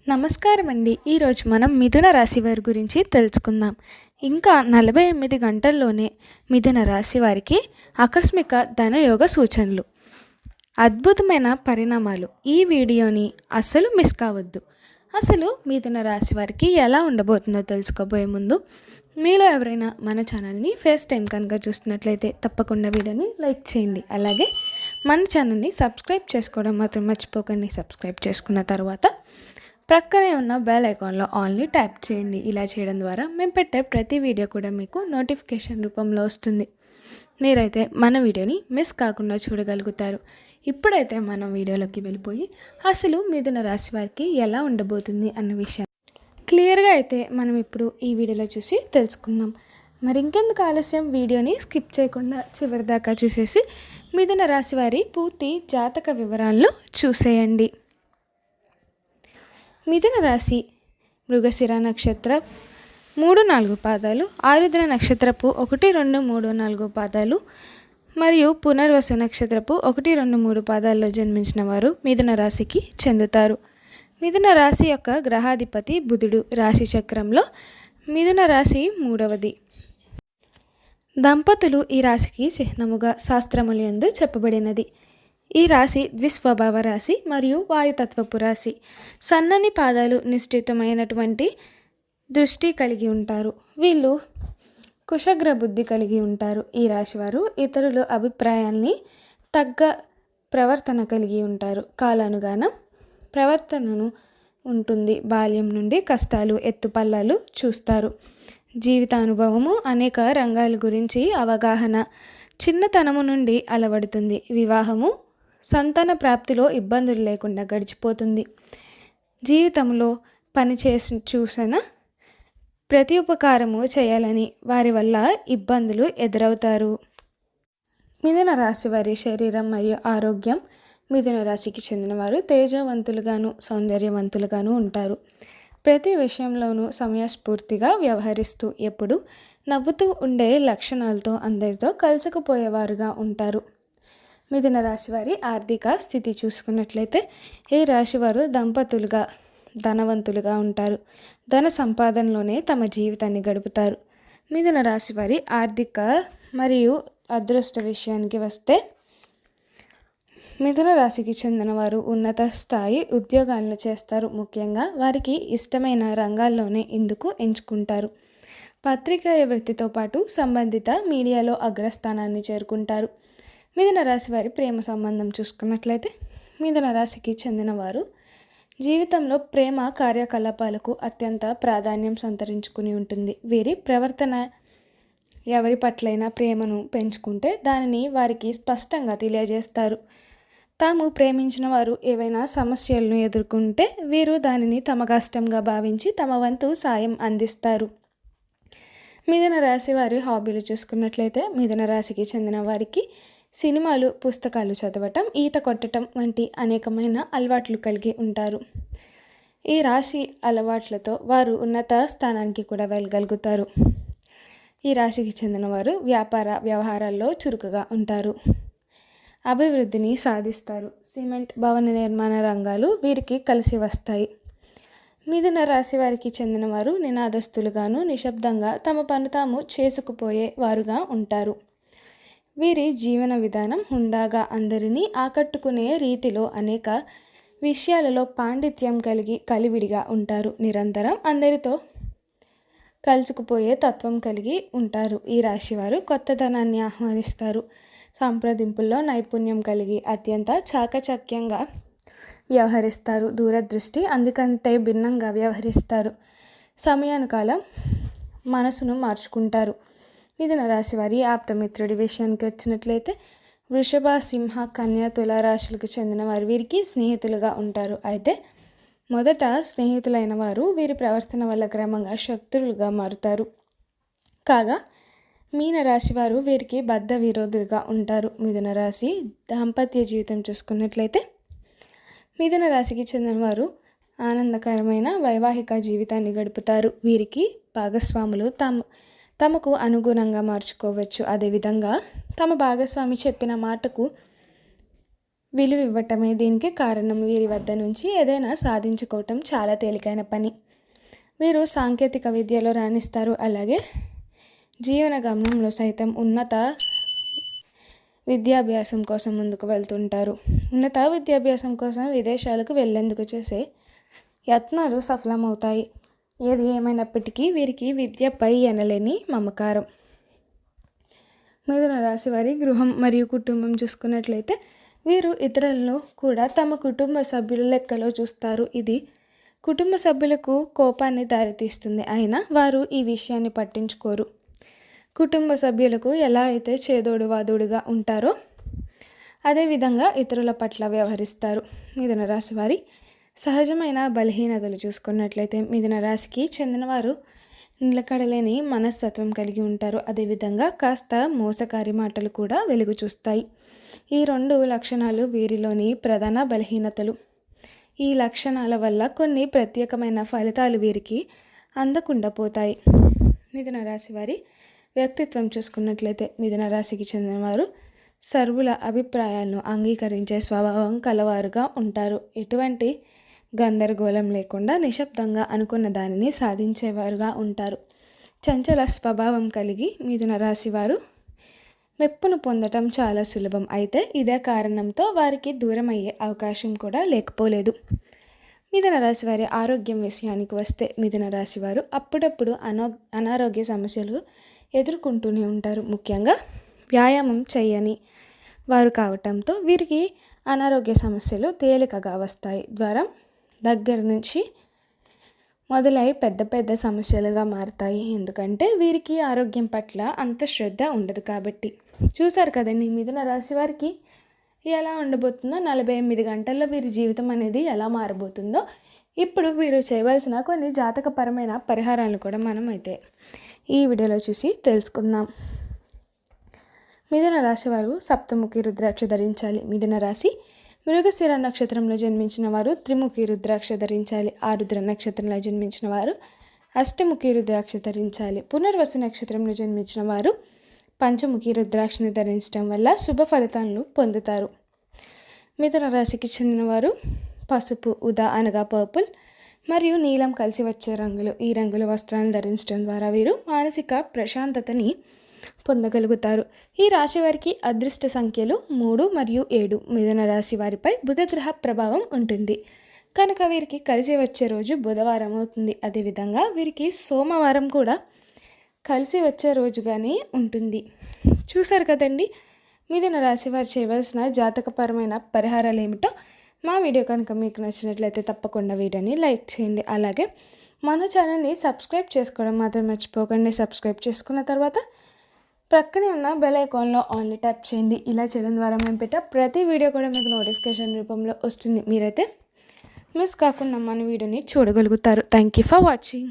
నమస్కారం అండి. ఈరోజు మనం మిథున రాశి వారి గురించి తెలుసుకుందాం. ఇంకా 48 గంటల్లోనే మిథున రాశి వారికి ఆకస్మిక ధనయోగ సూచనలు, అద్భుతమైన పరిణామాలు. ఈ వీడియోని అస్సలు మిస్ కావద్దు. అసలు మిథున రాశి వారికి ఎలా ఉండబోతుందో తెలుసుకోబోయే ముందు మీలో ఎవరైనా మన ఛానల్ని ఫస్ట్ టైం కనుక చూస్తున్నట్లయితే తప్పకుండా వీడియోని లైక్ చేయండి. అలాగే మన ఛానల్ని సబ్స్క్రైబ్ చేసుకోవడం మాత్రం మర్చిపోకండి. సబ్స్క్రైబ్ చేసుకున్న తర్వాత ప్రక్కనే ఉన్న బెల్ ఐకాన్లో ఆల్ని ట్యాప్ చేయండి. ఇలా చేయడం ద్వారా మేము పెట్టే ప్రతి వీడియో కూడా మీకు నోటిఫికేషన్ రూపంలో వస్తుంది. మీరైతే మన వీడియోని మిస్ కాకుండా చూడగలుగుతారు. ఇప్పుడైతే మనం వీడియోలోకి వెళ్ళిపోయి అసలు మిథున రాశి వారికి ఎలా ఉండబోతుంది అన్న విషయం క్లియర్గా అయితే మనం ఇప్పుడు ఈ వీడియోలో చూసి తెలుసుకుందాం. మరి ఇంకెందుకు ఆలస్యం, వీడియోని స్కిప్ చేయకుండా చివరి దాకా చూసేసి మిథున రాశి వారి పూర్తి జాతక వివరాలను చూసేయండి. మిథున రాశి మృగశిర నక్షత్రం 3-4 పాదాలు, ఆరుద్ర నక్షత్రపు 1, 2, 3, 4 పాదాలు మరియు పునర్వసు నక్షత్రపు 1, 2, 3 పాదాల్లో జన్మించిన వారు మిథున రాశికి చెందుతారు. మిథున రాశి యొక్క గ్రహాధిపతి బుధుడు. రాశి చక్రంలో మిథున రాశి 3వది. దంపతులు ఈ రాశికి చిహ్నముగా శాస్త్రములందు చెప్పబడినది. ఈ రాశి ద్విస్వభావ రాశి మరియు వాయుతత్వపు రాశి. సన్నని పాదాలు, నిశ్చితమైనటువంటి దృష్టి కలిగి ఉంటారు. వీళ్ళు కుశగ్ర బుద్ధి కలిగి ఉంటారు. ఈ రాశివారు ఇతరుల అభిప్రాయాల్ని తగ్గ ప్రవర్తన కలిగి ఉంటారు. కాలానుగానం ప్రవర్తనను ఉంటుంది. బాల్యం నుండి కష్టాలు, ఎత్తుపల్లాలు చూస్తారు. జీవితానుభవము, అనేక రంగాల గురించి అవగాహన చిన్నతనము నుండి అలవడుతుంది. వివాహము, సంతాన ప్రాప్తిలో ఇబ్బందులు లేకుండా గడిచిపోతుంది. జీవితంలో చూసిన ప్రతి ఉపకారము చేయాలని వారి వల్ల ఇబ్బందులు ఎదురవుతారు. మిథున రాశి వారి శరీరం మరియు ఆరోగ్యం. మిథున రాశికి చెందిన వారు తేజవంతులుగాను సౌందర్యవంతులుగాను ఉంటారు. ప్రతి విషయంలోనూ సమయస్ఫూర్తిగా వ్యవహరిస్తూ ఎప్పుడు నవ్వుతూ ఉండే లక్షణాలతో అందరితో కలుసుకుపోయేవారుగా ఉంటారు. మిథున రాశి వారి ఆర్థిక స్థితి చూసుకున్నట్లయితే ఈ రాశివారు దంపతులుగా ధనవంతులుగా ఉంటారు. ధన సంపాదనలోనే తమ జీవితాన్ని గడుపుతారు. మిథున రాశి వారి ఆర్థిక మరియు అదృష్ట విషయానికి వస్తే మిథున రాశికి చెందిన వారు ఉన్నత స్థాయి ఉద్యోగాలను చేస్తారు. ముఖ్యంగా వారికి ఇష్టమైన రంగాల్లోనే ఇందుకు ఎంచుకుంటారు. పత్రికా వృత్తితో పాటు సంబంధిత మీడియాలో అగ్రస్థానాన్ని చేరుకుంటారు. మిథున రాశి వారి ప్రేమ సంబంధం చూసుకున్నట్లయితే మిథున రాశికి చెందిన వారు జీవితంలో ప్రేమ కార్యకలాపాలకు అత్యంత ప్రాధాన్యం సంతరించుకుని ఉంటుంది. వీరి ప్రవర్తన ఎవరి పట్లైనా ప్రేమను పెంచుకుంటే దానిని వారికి స్పష్టంగా తెలియజేస్తారు. తాము ప్రేమించిన వారు ఏవైనా సమస్యలను ఎదుర్కొంటే వీరు దానిని తమ కష్టంగా భావించి తమ వంతు సాయం అందిస్తారు. మిథున రాశి వారి హాబీలు చూసుకున్నట్లయితే మిథున రాశికి చెందిన వారికి సినిమాలు, పుస్తకాలు చదవటం, ఈత కొట్టడం వంటి అనేకమైన అలవాట్లు కలిగి ఉంటారు. ఈ రాశి అలవాట్లతో వారు ఉన్నత స్థానానికి కూడా వెళ్ళగలుగుతారు. ఈ రాశికి చెందిన వారు వ్యాపార వ్యవహారాల్లో చురుకుగా ఉంటారు. అభివృద్ధిని సాధిస్తారు. సిమెంట్, భవన నిర్మాణ రంగాలు వీరికి కలిసి వస్తాయి. మిథున రాశి వారికి చెందిన వారు నినాదస్తులుగాను నిశ్శబ్దంగా తమ పని తాము చేసుకుపోయే వారుగా ఉంటారు. వీరి జీవన విధానం హుందాగా అందరినీ ఆకట్టుకునే రీతిలో అనేక విషయాలలో పాండిత్యం కలిగి కలివిడిగా ఉంటారు. నిరంతరం అందరితో కలుసుకుపోయే తత్వం కలిగి ఉంటారు. ఈ రాశివారు కొత్తదనాన్ని ఆహ్వానిస్తారు. సంప్రదింపుల్లో నైపుణ్యం కలిగి అత్యంత చాకచక్యంగా వ్యవహరిస్తారు. దూరదృష్టి అందుకంటే భిన్నంగా వ్యవహరిస్తారు. సమయానుకాలం మనసును మార్చుకుంటారు. మిథున రాశి వారి ఆప్తమిత్రుడి విషయానికి వచ్చినట్లయితే వృషభ, సింహ, కన్య, తుల రాశులకు చెందిన వారు వీరికి స్నేహితులుగా ఉంటారు. అయితే మొదట స్నేహితులైన వారు వీరి ప్రవర్తన వల్ల క్రమంగా శత్రువులుగా మారుతారు. కాగా మీన రాశి వారు వీరికి బద్ధ విరోధులుగా ఉంటారు. మిథున రాశి దాంపత్య జీవితం చూసుకున్నట్లయితే మిథున రాశికి చెందిన వారు ఆనందకరమైన వైవాహిక జీవితాన్ని గడుపుతారు. వీరికి భాగస్వాములు తమకు అనుగుణంగా మార్చుకోవచ్చు. అదేవిధంగా తమ భాగస్వామి చెప్పిన మాటకు విలువ ఇవ్వటమే దీనికి కారణం. వీరి వద్ద నుంచి ఏదైనా సాధించుకోవటం చాలా తేలికైన పని. వీరు సాంకేతిక విద్యలో రాణిస్తారు. అలాగే జీవన గమనంలో సైతం ఉన్నత విద్యాభ్యాసం కోసం ముందుకు వెళ్తుంటారు. ఉన్నత విద్యాభ్యాసం కోసం విదేశాలకు వెళ్ళేందుకు చేసే యత్నాలు సఫలమవుతాయి. ఏది ఏమైనప్పటికీ వీరికి విద్యపై ఎనలేని మమకారం. మిథున రాశి వారి గృహం మరియు కుటుంబం చూసుకున్నట్లయితే వీరు ఇతరులను కూడా తమ కుటుంబ సభ్యుల లెక్కలో చూస్తారు. ఇది కుటుంబ సభ్యులకు కోపాన్ని దారితీస్తుంది. అయినా వారు ఈ విషయాన్ని పట్టించుకోరు. కుటుంబ సభ్యులకు ఎలా అయితే చేదోడు వాదోడుగా ఉంటారో అదేవిధంగా ఇతరుల పట్ల వ్యవహరిస్తారు. మిథున రాశి వారి సహజమైన బలహీనతలు చూసుకున్నట్లయితే మిథున రాశికి చెందినవారు నిలకడలేని మనస్తత్వం కలిగి ఉంటారు. అదేవిధంగా కాస్త మోసకారి మాటలు కూడా వెలుగు చూస్తాయి. ఈ 2 లక్షణాలు వీరిలోని ప్రధాన బలహీనతలు. ఈ లక్షణాల వల్ల కొన్ని ప్రత్యేకమైన ఫలితాలు వీరికి అందకుండా పోతాయి. మిథున రాశి వారి వ్యక్తిత్వం చూసుకున్నట్లయితే మిథున రాశికి చెందినవారు సర్వుల అభిప్రాయాలను అంగీకరించే స్వభావం కలవారుగా ఉంటారు. ఎటువంటి గందరగోళం లేకుండా నిశ్శబ్దంగా అనుకున్న దానిని సాధించేవారుగా ఉంటారు. చంచల స్వభావం కలిగి మిథున రాశి వారు మెప్పును పొందటం చాలా సులభం. అయితే ఇదే కారణంతో వారికి దూరం అయ్యే అవకాశం కూడా లేకపోలేదు. మిథున రాశి వారి ఆరోగ్యం విషయానికి వస్తే మిథున రాశి వారు అప్పుడప్పుడు అనారోగ్య సమస్యలు ఎదుర్కొంటూనే ఉంటారు. ముఖ్యంగా వ్యాయామం చేయని వారు కావటంతో వీరికి అనారోగ్య సమస్యలు తేలికగా వస్తాయి. జ్వరం దగ్గర నుంచి మొదలై పెద్ద పెద్ద సమస్యలుగా మారుతాయి. ఎందుకంటే వీరికి ఆరోగ్యం పట్ల అంత శ్రద్ధ ఉండదు కాబట్టి. చూసారు కదండి మిథున రాశి వారికి ఎలా ఉండబోతుందో, 48 గంటల్లో వీరి జీవితం అనేది ఎలా మారబోతుందో. ఇప్పుడు వీరు చేయవలసిన కొన్ని జాతకపరమైన పరిహారాలు కూడా మనం అయితే ఈ వీడియోలో చూసి తెలుసుకుందాం. మిథున రాశి వారు సప్తముఖి రుద్రాక్ష ధరించాలి. మిథున రాశి మృగశిర నక్షత్రంలో జన్మించిన వారు త్రిముఖి రుద్రాక్ష ధరించాలి. ఆరుద్ర నక్షత్రంలో జన్మించిన వారు అష్టముఖి రుద్రాక్ష ధరించాలి. పునర్వసు నక్షత్రంలో జన్మించిన వారు పంచముఖి రుద్రాక్షను ధరించడం వల్ల శుభ ఫలితాలను పొందుతారు. మిథున రాశికి చెందినవారు పసుపు, ఉదా అనగా పర్పుల్ మరియు నీలం కలిసి వచ్చే రంగులు, ఈ రంగుల వస్త్రాలను ధరించడం ద్వారా వీరు మానసిక ప్రశాంతతని పొందగలుగుతారు. ఈ రాశి వారికి అదృష్ట సంఖ్యలు 3 మరియు 7. మిథున రాశి వారిపై బుధగ్రహ ప్రభావం ఉంటుంది కనుక వీరికి కలిసి వచ్చే రోజు బుధవారం అవుతుంది. అదేవిధంగా వీరికి సోమవారం కూడా కలిసి వచ్చే రోజుగానే ఉంటుంది. చూసారు కదండి మిథున రాశి వారు చేయవలసిన జాతకపరమైన పరిహారాలు ఏమిటో. మా వీడియో కనుక మీకు నచ్చినట్లయితే తప్పకుండా వీడియోని లైక్ చేయండి. అలాగే మన ఛానల్ని సబ్స్క్రైబ్ చేసుకోవడం మాత్రం మర్చిపోకండి. సబ్స్క్రైబ్ చేసుకున్న తర్వాత ప్రక్కనే ఉన్న బెల్ ఐకాన్లో ఆన్లీ ట్యాప్ చేయండి. ఇలా చేయడం ద్వారా మేము పెట్టే ప్రతి వీడియో కూడా మీకు నోటిఫికేషన్ రూపంలో వస్తుంది. మీరైతే మిస్ కాకుండా మన వీడియోని చూడగలుగుతారు. Thank you for watching.